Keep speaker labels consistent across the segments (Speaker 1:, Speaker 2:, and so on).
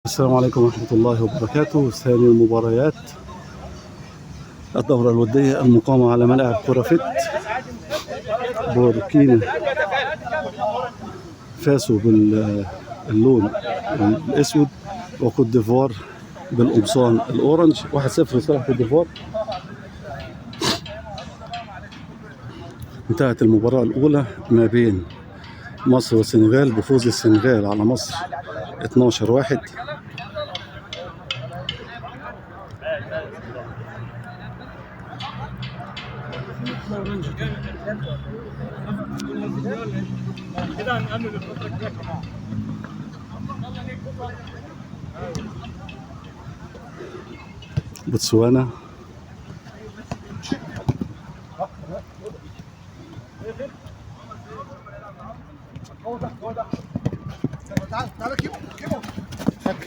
Speaker 1: السلام عليكم ورحمة الله وبركاته. ثاني المباريات الدورة الودية المقامة على ملاعب كرة بوركينا فاسو باللون الأسود، وكوت ديفوار بالقمصان الأورنج. 1-0 لصالح كوت ديفوار. انتهت المباراة الأولى ما بين مصر والسنغال بفوز السنغال على مصر 12-1. بوتسوانا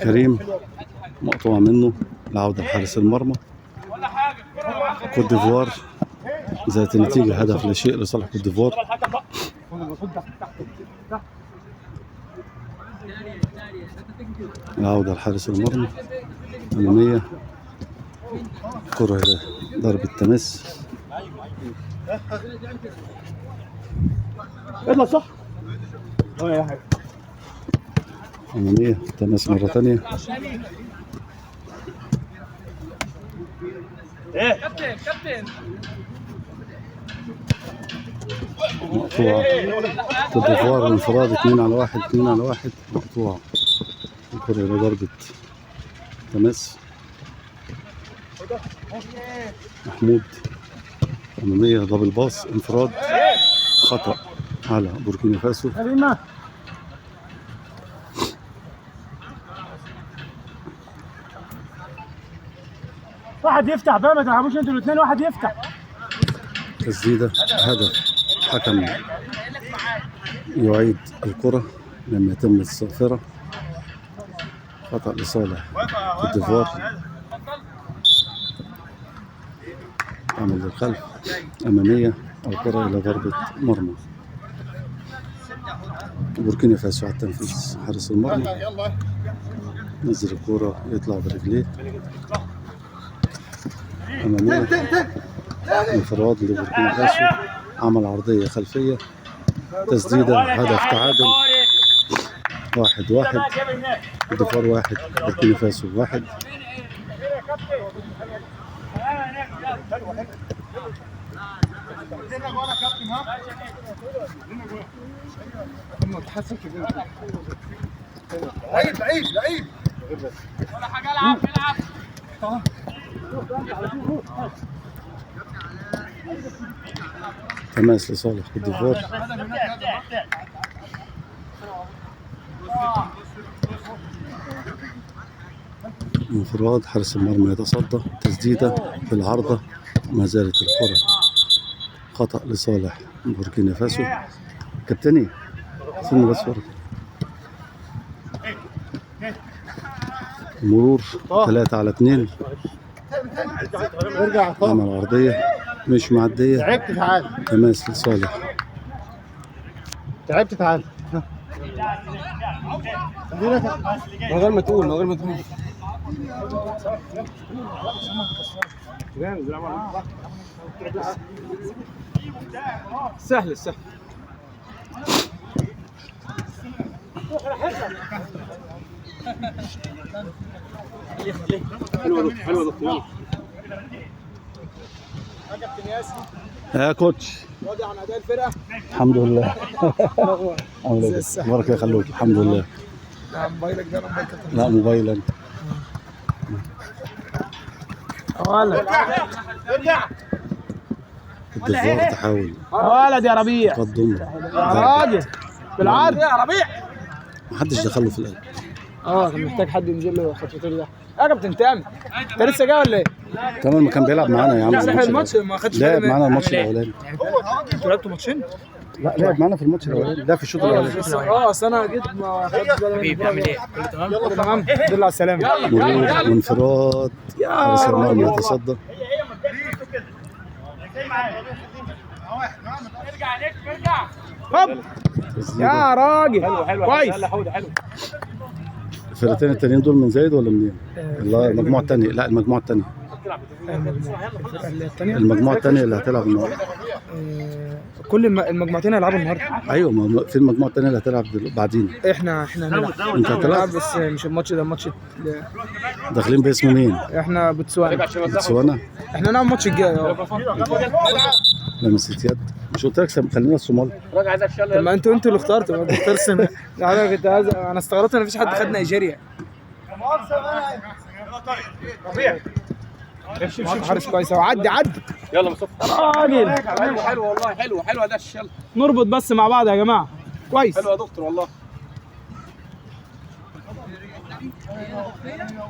Speaker 1: كريم مقطوع منه، العودة لحارس المرمى. كوت ديفوار ذات النتيجة هدف لا شيء لصالح كوت ديفوار. العودة لحارس المرمى أمامية، كرة إلى ضربة تمس.
Speaker 2: يلا صح
Speaker 1: أمامية تمس مرة ثانية.
Speaker 2: كابتن
Speaker 1: مقطوعة كوت ديفوار انفراد 2-1 مقطوعة. الكرة إلى ضربة تمس. محمود أمامية دبل باص انفراد، خطأ على بوركينا فاسو.
Speaker 2: واحد يفتح بقى، ما تلعبوش انتوا الاثنين، واحد يفتح.
Speaker 1: تسديدة هدف. حكم يعيد الكرة لما يتم الصافرة. خطأ لصالح كوت ديفوار. عمل للخلف أمامية، الكرة إلى ضربة مرمى. بوركينا فاسو على التنفيذ. حارس المرمى نزل الكرة يطلع برجليه أمامية. انفراد لبوركينا فاسو، عمل عرضية خلفية، تسديدة هدف. تعادل 1-1. ديفوار 1 بوركينا فاسو 1.
Speaker 2: لعيب ولا حاجه. العب
Speaker 1: تماس لصالح كوت ديفوار. انفراد، حارس المرمى يتصدى، تسديدة في العارضة، ما زالت الكرة خطأ لصالح بوركينا فاسو. كابتني استنى بس ورا. مرور 3-2.
Speaker 2: ارجع
Speaker 1: عمل عرضية مش معدية.
Speaker 2: تعبت تعال.
Speaker 1: تماس لصالح.
Speaker 2: تعبت تعال. من غير ما تقول سهل. حلوة دكتور.
Speaker 1: يا كوتش
Speaker 2: راضي عن اداء الفرقه؟
Speaker 1: الحمد لله. الحمد لله. بارك يخلوك. الحمد لله.
Speaker 2: لا موبايلك ده موبايلك.
Speaker 1: لا موبايلا.
Speaker 2: ارجع
Speaker 1: الدفاع تحاول
Speaker 2: ولد يا ربيع.
Speaker 1: تقدم
Speaker 2: يا راجل بالعرض يا ربيع.
Speaker 1: محدش دخله في القلب.
Speaker 2: كان محتاج حد ينزل له خطوتين ده. يا كابتن تامر انت لسه جاي ولا ايه؟
Speaker 1: كمان ما كان بيلعب معانا يا عم.
Speaker 2: الماتش ما خدش
Speaker 1: لعب معانا الماتش الاولاني.
Speaker 2: انتوا لعبتوا ماتشين؟
Speaker 1: لا لعب معانا في الماتش الاولاني، لا في الشوط الاولاني.
Speaker 2: اصل انا جيت ما خدتش بالي. حبيبي عامل ايه؟ تمام؟ يلا تمام. الحمد لله على السلامه.
Speaker 1: مرور وانفراد، حارس المرمى يتصدى.
Speaker 2: هوب يا راجل. حلو كويس.
Speaker 1: الفرقتين التانيين دول من زايد ولا منين؟ لا المجموعة التانية، لا المجموعة التانية.
Speaker 2: الفرقه اللي هي الثانيه.
Speaker 1: المجموعة التانية اللي هتلعب النهارده.
Speaker 2: كل المجموعتين هيلعبوا النهارده.
Speaker 1: ايوه، ما في المجموعة التانية اللي هتلعب بعدين.
Speaker 2: احنا هنلعب.
Speaker 1: انت هتلعب
Speaker 2: بس مش الماتش ده، الماتش
Speaker 1: داخلين باسم مين؟
Speaker 2: احنا بوتسوانا.
Speaker 1: بوتسوانا؟
Speaker 2: احنا هنلعب الماتش الجاي
Speaker 1: لمسة يد. مش قلت لك خلينا الصومال؟
Speaker 2: طب ما انتوا اللي اخترتوا، ما تختارش انا. كنت عايز، انا استغربت ان مفيش حد خد نيجيريا. حارس كويس اهو. عدي
Speaker 3: يلا مصطفى.
Speaker 2: راجل
Speaker 3: حلو والله، حلو ده الشل.
Speaker 2: نربط بس مع بعض يا جماعه. كويس.
Speaker 3: حلو يا دكتور والله.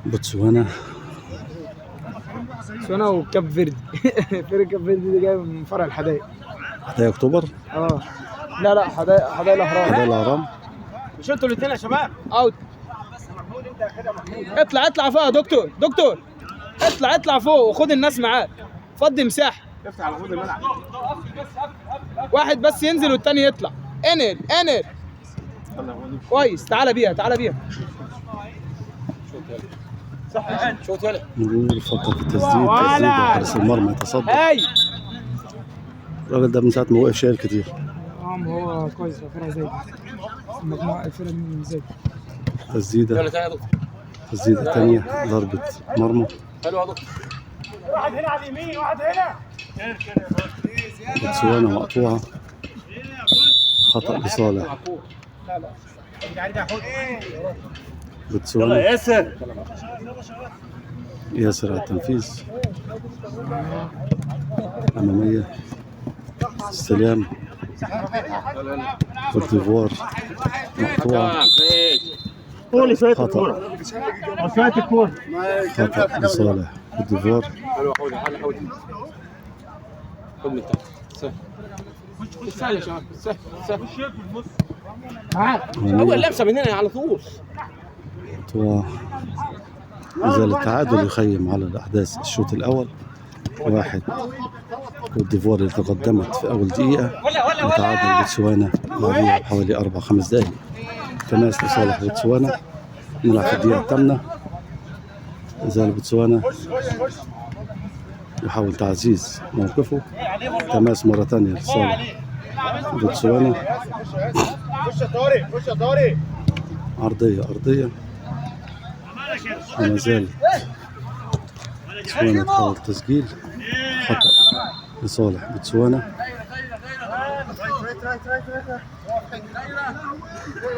Speaker 1: بوتسوانا
Speaker 2: وكاب فيردي. فريق كاب فيردي دي جايه من فرع الحدائق.
Speaker 1: حدائق اكتوبر؟
Speaker 2: لا حدائق الاهرام.
Speaker 1: حدائق الاهرام.
Speaker 3: مش انتوا الاثنين يا شباب؟
Speaker 2: اوت. اطلع فوق يا دكتور. اطلع فوق وخد الناس معاك. فضي مساحه.
Speaker 3: افتح على حدود الملعب.
Speaker 2: واحد بس ينزل والتاني يطلع. انقل. كويس. تعالى بيها.
Speaker 3: صح. شوط يلا.
Speaker 1: مرور فقط في التسديد وحارس المرمى يتصدى. الراجل ده من ساعة ما وقف شايل كتير.
Speaker 2: ما هو كويس. فرقة زي المجموعة، الفرقة من زي
Speaker 1: تسديدة.
Speaker 3: يلا تاني يا دكتور.
Speaker 1: تسديدة تانية، ضربة مرمى.
Speaker 3: حلو يا دكتور.
Speaker 4: واحد هنا على اليمين، واحد هنا.
Speaker 1: بوتسوانا مقطوعة. خطأ لصالح بوتسوانا. ياسر على التنفيذ. أمامية. استلام. كوت ديفوار مقطوعة. خطأ لصالح كوت ديفوار.
Speaker 3: حلو. حاول. خد من تحت. سهل يا شباب. سهل. اول لمسه من هنا على طول.
Speaker 1: مقطوعة. إزالة التعادل يخيم على الأحداث الشوط الأول. 1 كوت ديفوار اللي تقدمت في أول دقيقة، وتعادل بوتسوانا بعدها بحوالي 4-5 دقايق. تماس لصالح بوتسوانا. نلعب في الدقيقة الثامنة. إزالة بوتسوانا يحاول تعزيز موقفه. تماس مرة ثانية لصالح بوتسوانا.
Speaker 4: خش يا طارق.
Speaker 1: أرضية. وما زال بوتسوانا تحاول تسجيل. خطأ لصالح بوتسوانا.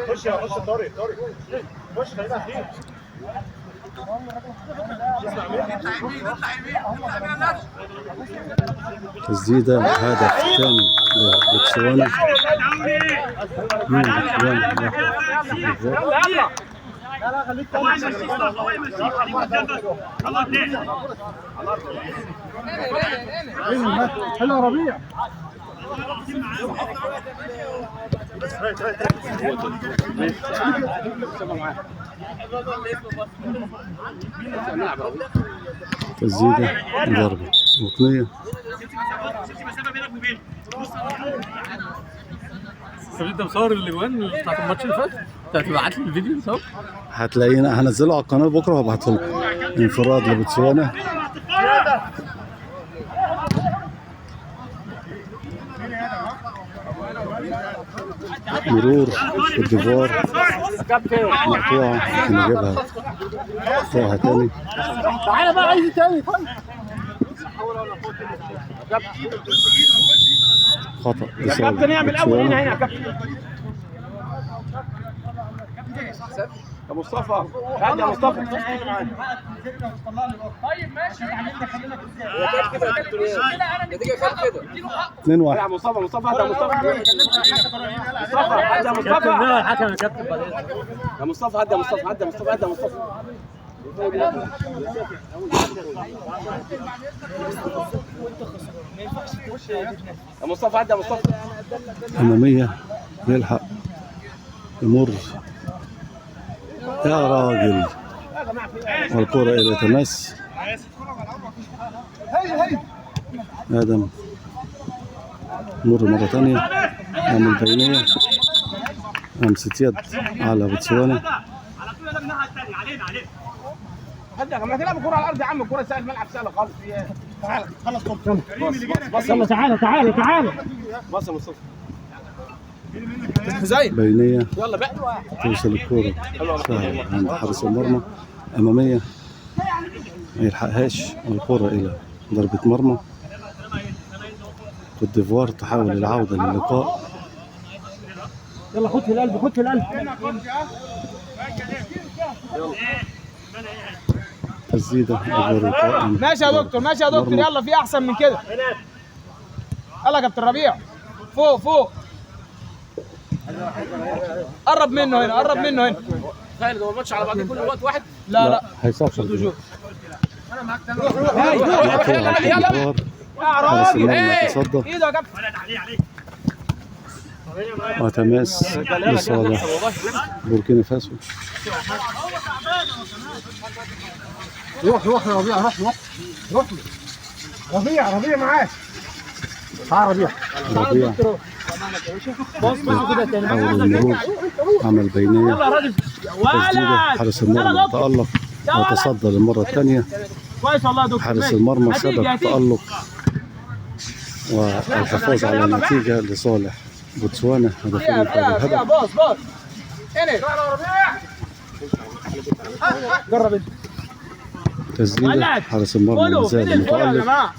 Speaker 4: خش يا طارق. خش خلينا فيه.
Speaker 1: تسديدة هدف ثاني لبوتسوانا.
Speaker 4: لا خليك حلو ربيع.
Speaker 1: تسديدة ضربة ركنية.
Speaker 5: طب انت مصور الاجوان بتاعت الماتش اللي فات؟ انت هتبعت لي الفيديو مصور؟
Speaker 1: هتلاقينا هنزله على القناة بكرة وهبعته لكم. انفراد لبوتسوانا. مرور كوت ديفوار مقطوعة. نجيبها مقطوعة تاني.
Speaker 4: تعالى بقى عايز تاني.
Speaker 1: خطأ
Speaker 3: كابتن يعمل اول هنا يا كابتن. يا مصطفى. هات يا مصطفى.
Speaker 4: طيب ماشي.
Speaker 3: النتيجه كانت كده.
Speaker 1: 2-1.
Speaker 3: يا مصطفى. هات يا مصطفى. هات يا مصطفى.
Speaker 5: الحكم يا كابتن بعدين.
Speaker 3: يا مصطفى. هات يا مصطفى. يا مصطفى. هات يا مصطفى.
Speaker 1: أمامية يلحق يمر يا راجل، والكرة إلى تماس آدم. مر مرة ثانية. عمل بينية. أمسة يد على بوتسوانا.
Speaker 3: ما تلعب الكوره على الارض يا عم، الكوره سهل، الملعب سهل خالص. تعالى خلص طب
Speaker 2: بص يلا تعالى
Speaker 3: بص يا مصطفى
Speaker 2: زين
Speaker 1: بينية
Speaker 3: يلا بقى.
Speaker 1: توصل الكورة سهلة عند حارس المرمى، أمامية ما يلحقهاش، الكرة إلى ضربة مرمى. كوت ديفوار تحاول العودة للقاء.
Speaker 2: يلا خد في القلب
Speaker 1: تسديدة أجر القائم.
Speaker 2: ماشي يا دكتور يلا في احسن من كده. يلا يا كابتن ربيع فوق قرب منه هنا
Speaker 3: تخيل ده الماتش على بعض كل وقت واحد.
Speaker 2: لا
Speaker 1: هيصفر دلوقتي.
Speaker 3: انا معاك تاني.
Speaker 1: ديفوار حارس المرمى يتصدى
Speaker 2: ايده يا كابتن.
Speaker 1: وتماس لصالح بوركينا فاسو.
Speaker 3: روح ربيع معاك.
Speaker 1: ربيع حاول المرور، عمل بينية تسديدة. حارس المرمى تألق وتصدى للمرة الثانية.
Speaker 2: كويس والله يا دكتور.
Speaker 1: حارس المرمى سبب تألق والحفاظ على النتيجة لصالح بوتسوانا. هدفين فارق الهدف.
Speaker 2: باص هنا جرب انت.
Speaker 1: تسديدة حارس المرمى ما زال متألق.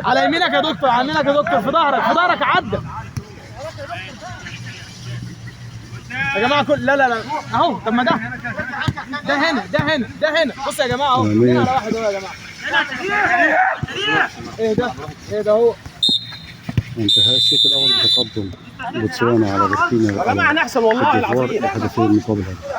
Speaker 2: على يمينك يا دكتور في ظهرك عدى يا جماعه. لا اهو. طب ما ده هنا بص يا جماعه اهو. على واحد اهو يا جماعه. ايه ده اهو.
Speaker 1: انتهى الشوط الاول بتقدم بوتسوانا على بوركينا.
Speaker 3: يا جماعه هنحسب والله العظيم.
Speaker 1: هدفين مقابل هدف.